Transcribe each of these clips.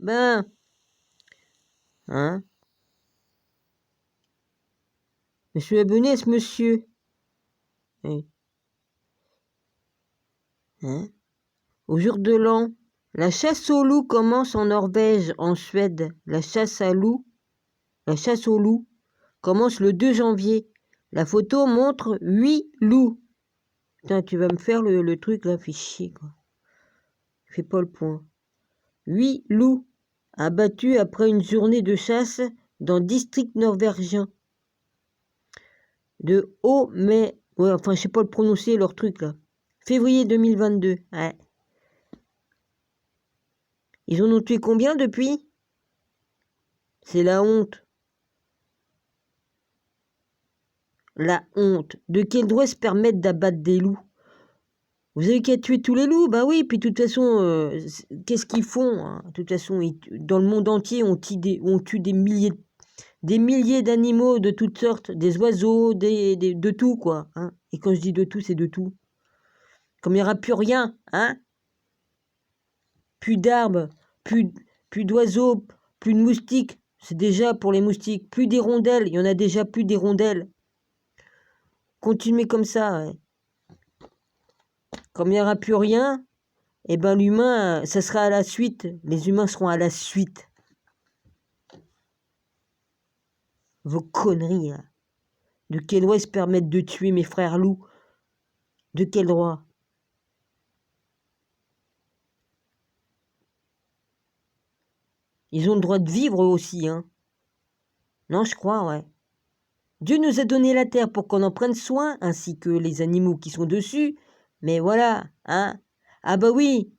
Ben, hein? Je suis abonné à ce monsieur. Oui. Hein? Au jour de l'an, la chasse au loup commence en Norvège, en Suède. La chasse au loup commence le 2 janvier. La photo montre 8 loups. Putain, tu vas me faire le truc là, fais chier quoi. Fais pas le point. 8 loups abattus après une journée de chasse dans le district norvégien de haut mai. Ouais, enfin, je sais pas le prononcer leur truc là. Février 2022. Ouais. Ils en ont tué combien depuis? C'est la honte. La honte. De quel droit se permettre d'abattre des loups? Vous avez qu'à tuer tous les loups? Bah oui, puis de toute façon, qu'est-ce qu'ils font hein? De toute façon, dans le monde entier, on tue des milliers d'animaux de toutes sortes, des oiseaux, de tout, quoi. Hein. Et quand je dis de tout, c'est de tout. Comme il n'y aura plus rien, hein? Plus d'arbres, plus d'oiseaux, plus de moustiques. C'est déjà pour les moustiques. Plus d'hirondelles, il y en a déjà plus d'hirondelles. Continuez comme ça. Ouais. Comme il n'y aura plus rien, eh ben l'humain, ça sera à la suite. Les humains seront à la suite. Vos conneries, là. De quel droit ils se permettent de tuer mes frères loups? De quel droit? Ils ont le droit de vivre aussi, hein. Non, je crois, ouais. Dieu nous a donné la terre pour qu'on en prenne soin, ainsi que les animaux qui sont dessus. Mais voilà, hein. Ah bah oui.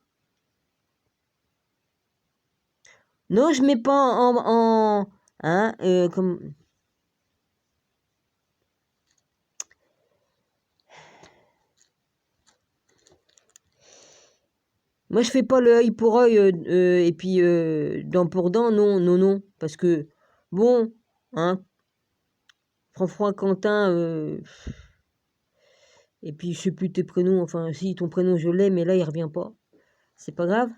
Non, je mets pas hein, comme... Moi, je fais pas le œil pour œil et puis dent pour dent, non, non, non. Parce que, bon, hein, François Quentin, et puis je sais plus tes prénoms, enfin, si, ton prénom je l'ai, mais là, il revient pas. C'est pas grave.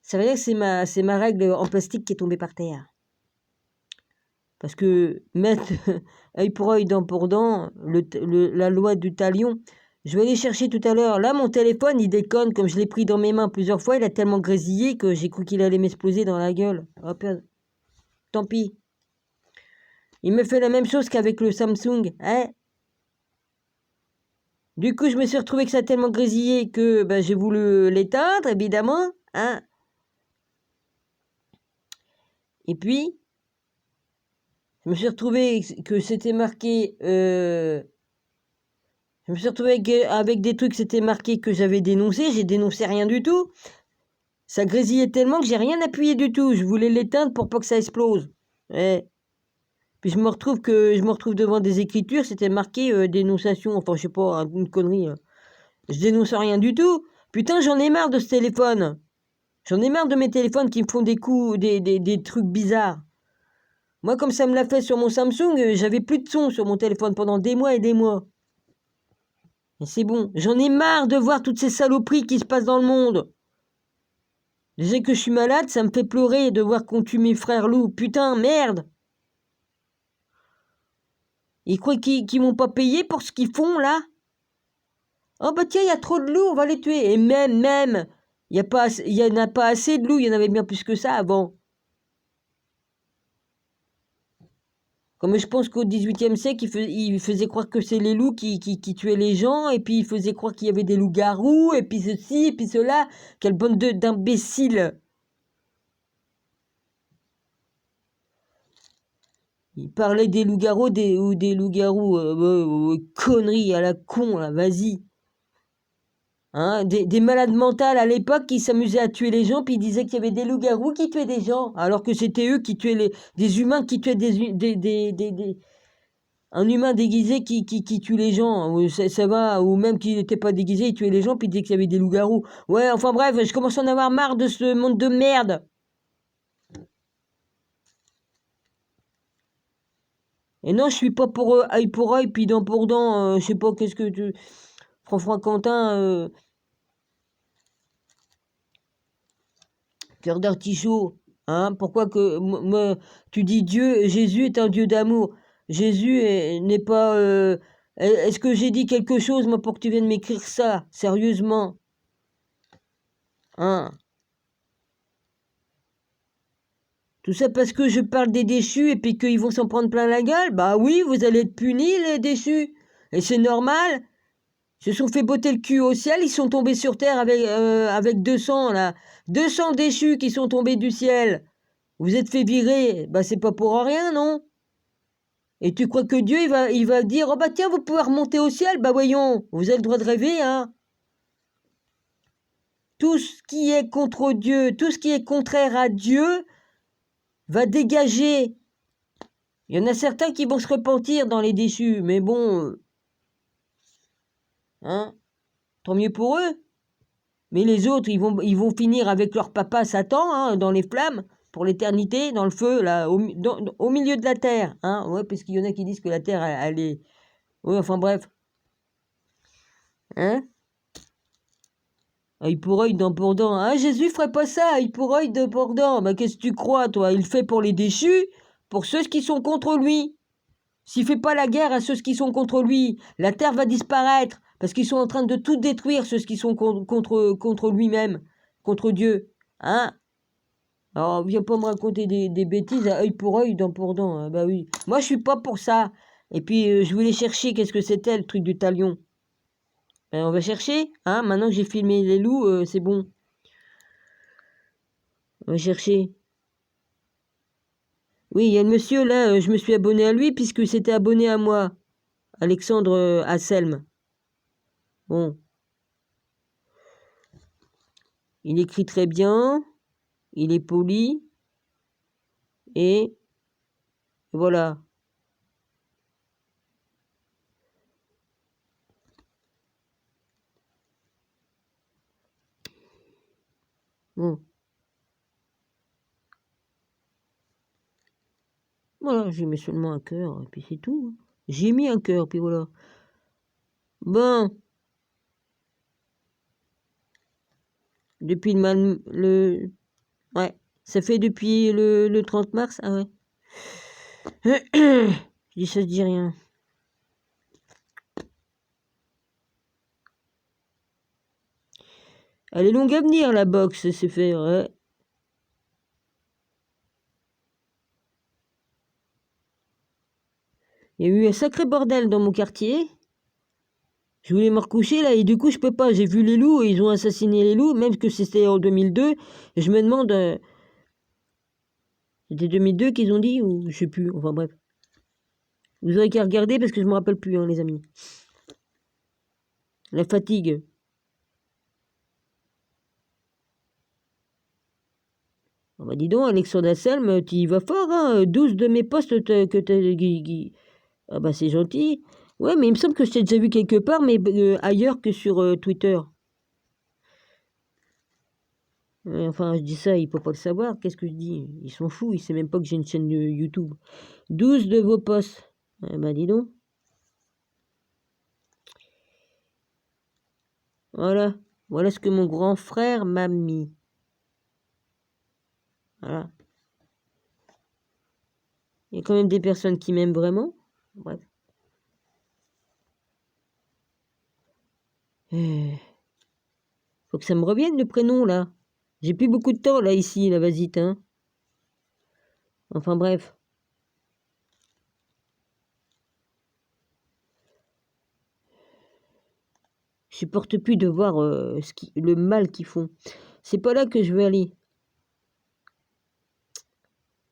Ça veut dire que c'est ma règle en plastique qui est tombée par terre. Parce que mettre œil pour œil, dent pour dent, la loi du talion, je vais aller chercher tout à l'heure. Là, mon téléphone, il déconne, comme je l'ai pris dans mes mains plusieurs fois, il a tellement grésillé que j'ai cru qu'il allait m'exploser dans la gueule. Hop, tant pis. Il me fait la même chose qu'avec le Samsung. Hein? Du coup, je me suis retrouvé que ça a tellement grésillé que ben, j'ai voulu l'éteindre, évidemment. Hein? Et puis, je me suis retrouvé que c'était marqué... je me suis retrouvé avec des trucs, c'était marqué que j'avais dénoncé. J'ai dénoncé rien du tout. Ça grésillait tellement que j'ai rien appuyé du tout. Je voulais l'éteindre pour pas que ça explose. Ouais. Puis je me retrouve devant des écritures, c'était marqué dénonciation. Enfin, je sais pas, une connerie. Hein. Je dénonce rien du tout. Putain, j'en ai marre de ce téléphone. J'en ai marre de mes téléphones qui me font des coups, des trucs bizarres. Moi, comme ça me l'a fait sur mon Samsung, j'avais plus de son sur mon téléphone pendant des mois et des mois. Et c'est bon. J'en ai marre de voir toutes ces saloperies qui se passent dans le monde. Déjà que je suis malade, ça me fait pleurer de voir qu'on tue mes frères loups. Putain, merde. Ils croient qu'ils m'ont pas payé pour ce qu'ils font, là? Oh bah tiens, il y a trop de loups, on va les tuer. Et même, il y en a pas assez de loups, il y en avait bien plus que ça avant. Comme je pense qu'au XVIIIe siècle, il faisait croire que c'est les loups qui tuaient les gens, et puis il faisait croire qu'il y avait des loups-garous, et puis ceci, et puis cela. Quelle bande d'imbéciles! Il parlait des loups-garous, des loups-garous, conneries à la con, là, vas-y. Hein, des malades mentales à l'époque qui s'amusaient à tuer les gens, puis ils disaient qu'il y avait des loups-garous qui tuaient des gens, alors que c'était eux qui tuaient des humains qui tuaient un humain déguisé qui tue les gens, ça va, ou même qui n'était pas déguisé, il tuait les gens, puis il disait qu'il y avait des loups-garous. Ouais, enfin bref, je commence à en avoir marre de ce monde de merde. Et non, je suis pas pour œil, puis dent pour dent, je sais pas qu'est-ce que tu... François Quentin, cœur d'artichaut. Hein, pourquoi que tu dis Jésus est un Dieu d'amour. Jésus n'est pas... est-ce que j'ai dit quelque chose, moi, pour que tu viennes m'écrire ça, sérieusement? Hein? Tout ça parce que je parle des déchus et puis qu'ils vont s'en prendre plein la gueule? Bah oui, vous allez être punis, les déchus. Et c'est normal. Ils se sont fait botter le cul au ciel, ils sont tombés sur terre avec 200, là. 200 déchus qui sont tombés du ciel. Vous êtes fait virer. Bah c'est pas pour rien, non? Et tu crois que Dieu, il va dire, oh bah tiens, vous pouvez remonter au ciel? Bah voyons, vous avez le droit de rêver, hein? Tout ce qui est contre Dieu, tout ce qui est contraire à Dieu, va dégager. Il y en a certains qui vont se repentir dans les déchus, mais bon, hein, tant mieux pour eux. Mais les autres, ils vont finir avec leur papa Satan, hein, dans les flammes, pour l'éternité, dans le feu, là, au milieu de la terre, hein, ouais, parce qu'il y en a qui disent que la terre, elle est... Oui, enfin bref. Hein? Œil pour œil, dent pour dent. Hein, Jésus ferait pas ça, œil pour œil, dent pour dent. Bah, qu'est-ce que tu crois, toi? Il le fait pour les déchus, pour ceux qui sont contre lui. S'il fait pas la guerre à ceux qui sont contre lui, la terre va disparaître, parce qu'ils sont en train de tout détruire, ceux qui sont contre lui-même, contre Dieu. Hein? Alors, viens pas me raconter des bêtises à œil pour œil, dent pour dent. Hein. Bah oui. Moi, je suis pas pour ça. Et puis, je voulais chercher qu'est-ce que c'était, le truc du talion. On va chercher, hein, maintenant que j'ai filmé les loups, c'est bon. On va chercher. Oui, il y a le monsieur, là, je me suis abonné à lui, puisque c'était abonné à moi. Alexandre Asselm. Bon. Il écrit très bien, il est poli, et voilà. Bon. Voilà, j'ai mis seulement un cœur, et puis c'est tout. J'ai mis un cœur, puis voilà. Bon. Depuis le... Ouais, ça fait depuis le 30 mars, ah ouais. Je dis ça, je dis rien. Elle est longue à venir, la boxe, c'est fait, ouais. Il y a eu un sacré bordel dans mon quartier. Je voulais me recoucher, là, et du coup, je peux pas. J'ai vu les loups, et ils ont assassiné les loups, même que c'était en 2002. Et je me demande... c'était 2002 qu'ils ont dit, ou je sais plus, enfin bref. Vous aurez qu'à regarder, parce que je me rappelle plus, hein, les amis. La fatigue. Oh bah dis donc, Alexandre Asselm, tu y vas fort, hein. 12 de mes posts que t'as... Ah bah c'est gentil. Ouais, mais il me semble que je t'ai déjà vu quelque part, mais ailleurs que sur Twitter. Enfin, je dis ça, il peut pas le savoir. Qu'est-ce que je dis? Ils sont fous, ils savent même pas que j'ai une chaîne YouTube. 12 de vos posts. Bah dis donc. Voilà. Voilà ce que mon grand frère m'a mis. Voilà. Il y a quand même des personnes qui m'aiment vraiment. Bref. Faut que ça me revienne le prénom, là. J'ai plus beaucoup de temps, là, ici, la vasite, hein. Enfin, bref. Je supporte plus de voir le mal qu'ils font. C'est pas là que je veux aller.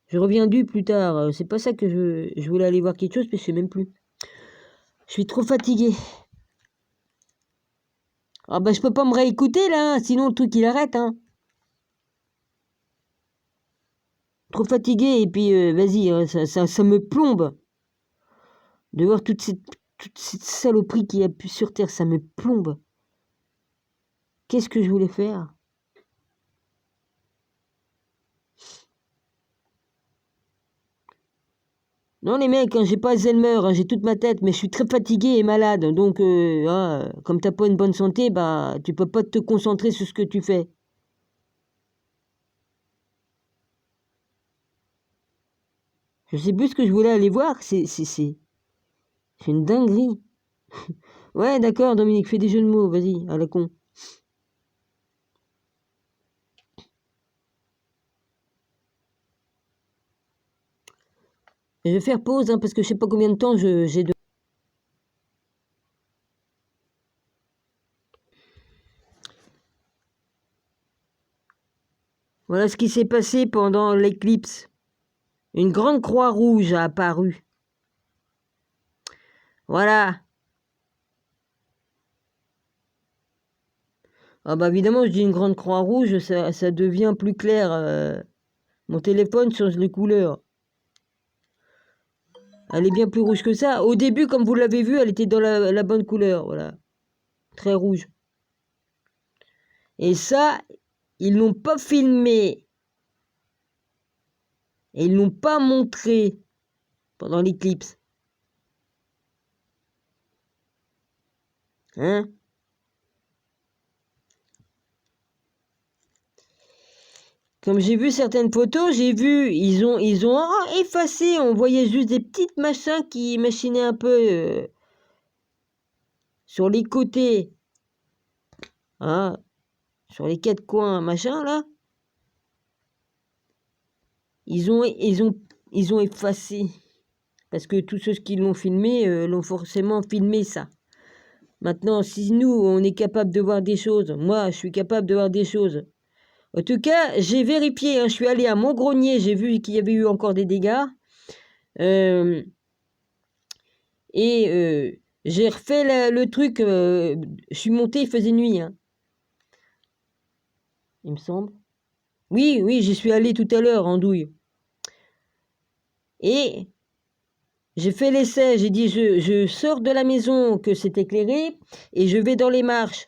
Je reviens plus tard. C'est pas ça que je voulais aller voir quelque chose, mais je sais même plus. Je suis trop fatiguée. Ah bah je peux pas me réécouter là, hein, sinon le truc il arrête. Hein. Trop fatiguée et puis vas-y, hein, ça me plombe. De voir toute cette saloperie qu'il y a sur Terre, ça me plombe. Qu'est-ce que je voulais faire? Non les mecs, hein, j'ai pas Alzheimer, hein, j'ai toute ma tête, mais je suis très fatiguée et malade. Donc, comme t'as pas une bonne santé, bah tu peux pas te concentrer sur ce que tu fais. Je sais plus ce que je voulais aller voir. C'est une dinguerie. Ouais, d'accord, Dominique, fais des jeux de mots, vas-y, à la con. Je vais faire pause, hein, parce que je sais pas combien de temps j'ai de... Voilà ce qui s'est passé pendant l'éclipse. Une grande croix rouge a apparu. Voilà. Ah bah évidemment, je dis une grande croix rouge, ça devient plus clair. Mon téléphone change les couleurs. Elle est bien plus rouge que ça. Au début, comme vous l'avez vu, elle était dans la bonne couleur. Voilà. Très rouge. Et ça, ils l'ont pas filmé. Et ils l'ont pas montré pendant l'éclipse. Hein? Comme j'ai vu certaines photos, j'ai vu, ils ont effacé, on voyait juste des petites machins qui machinaient un peu sur les côtés, hein, sur les quatre coins, machin là. Ils ont effacé, parce que tous ceux qui l'ont filmé l'ont forcément filmé ça. Maintenant, si nous, on est capable de voir des choses, moi, je suis capable de voir des choses. En tout cas, j'ai vérifié, hein, je suis allé à Montgronier, j'ai vu qu'il y avait eu encore des dégâts. J'ai refait le truc, je suis monté, il faisait nuit, hein. Il me semble. Oui, j'y suis allé tout à l'heure, en douille. Et j'ai fait l'essai, j'ai dit je sors de la maison que c'est éclairé et je vais dans les marches.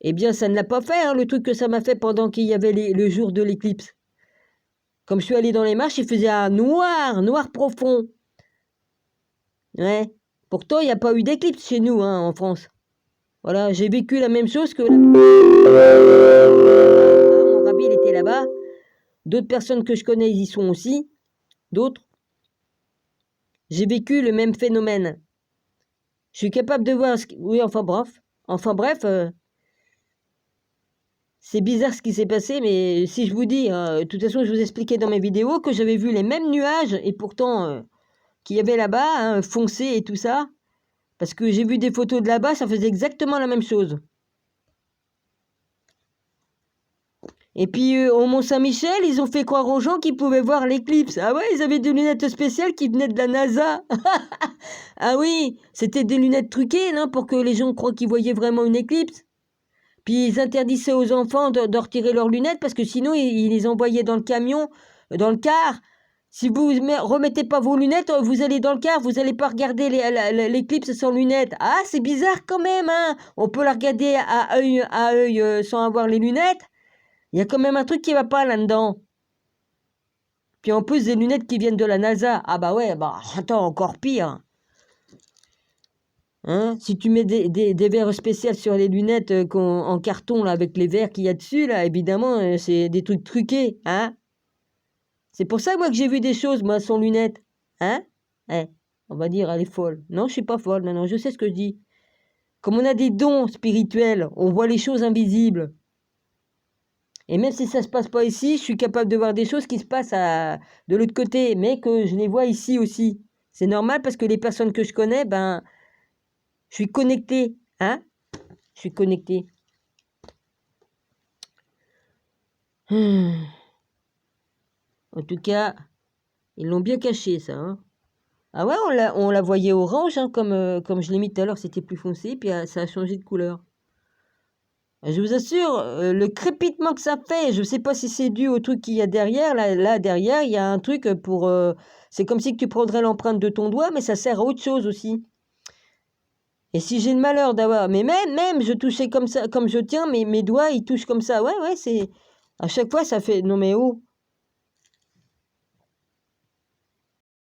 Eh bien, ça ne l'a pas fait, hein, le truc que ça m'a fait pendant qu'il y avait le jour de l'éclipse. Comme je suis allé dans les marches, il faisait un noir profond. Ouais. Pourtant, il n'y a pas eu d'éclipse chez nous, hein, en France. Voilà, j'ai vécu la même chose que... Mon rabbi, il était là-bas. D'autres personnes que je connais, ils y sont aussi. D'autres. J'ai vécu le même phénomène. Je suis capable de voir... Oui, enfin bref. C'est bizarre ce qui s'est passé, mais si je vous dis... de toute façon, je vous expliquais dans mes vidéos que j'avais vu les mêmes nuages, et pourtant, qu'il y avait là-bas, hein, foncé et tout ça. Parce que j'ai vu des photos de là-bas, ça faisait exactement la même chose. Et puis au Mont-Saint-Michel, ils ont fait croire aux gens qu'ils pouvaient voir l'éclipse. Ah ouais, ils avaient des lunettes spéciales qui venaient de la NASA. Ah oui, c'était des lunettes truquées, non, pour que les gens croient qu'ils voyaient vraiment une éclipse. Puis ils interdisaient aux enfants de retirer leurs lunettes parce que sinon ils les envoyaient dans le camion, dans le car. Si vous remettez pas vos lunettes, vous allez dans le car, vous n'allez pas regarder l'éclipse sans lunettes. Ah, c'est bizarre quand même, hein. On peut la regarder à œil sans avoir les lunettes. Il y a quand même un truc qui va pas là-dedans. Puis en plus, des lunettes qui viennent de la NASA. Ah bah ouais, bah attends, encore pire. Hein, si tu mets des verres spéciaux sur les lunettes en carton, là, avec les verres qu'il y a dessus, là, évidemment, c'est des trucs truqués. Hein. C'est pour ça, moi, que j'ai vu des choses, moi, sans lunettes. Hein. On va dire, elle est folle. Non, je suis pas folle. Non, je sais ce que je dis. Comme on a des dons spirituels, on voit les choses invisibles. Et même si ça ne se passe pas ici, je suis capable de voir des choses qui se passent de l'autre côté, mais que je les vois ici aussi. C'est normal parce que les personnes que je connais, ben, je suis connecté, hein. Je suis connecté. En tout cas, ils l'ont bien caché, ça, hein. Ah ouais, on la voyait orange, hein, comme je l'ai mis tout à l'heure, c'était plus foncé, puis ça a changé de couleur. Je vous assure, le crépitement que ça fait, je ne sais pas si c'est dû au truc qu'il y a derrière. Là derrière, il y a un truc pour... c'est comme si tu prendrais l'empreinte de ton doigt, mais ça sert à autre chose aussi. Et si j'ai le malheur d'avoir... Mais même, je touchais comme ça, comme je tiens, mes doigts, ils touchent comme ça. Ouais, c'est... À chaque fois, ça fait... Non mais oh,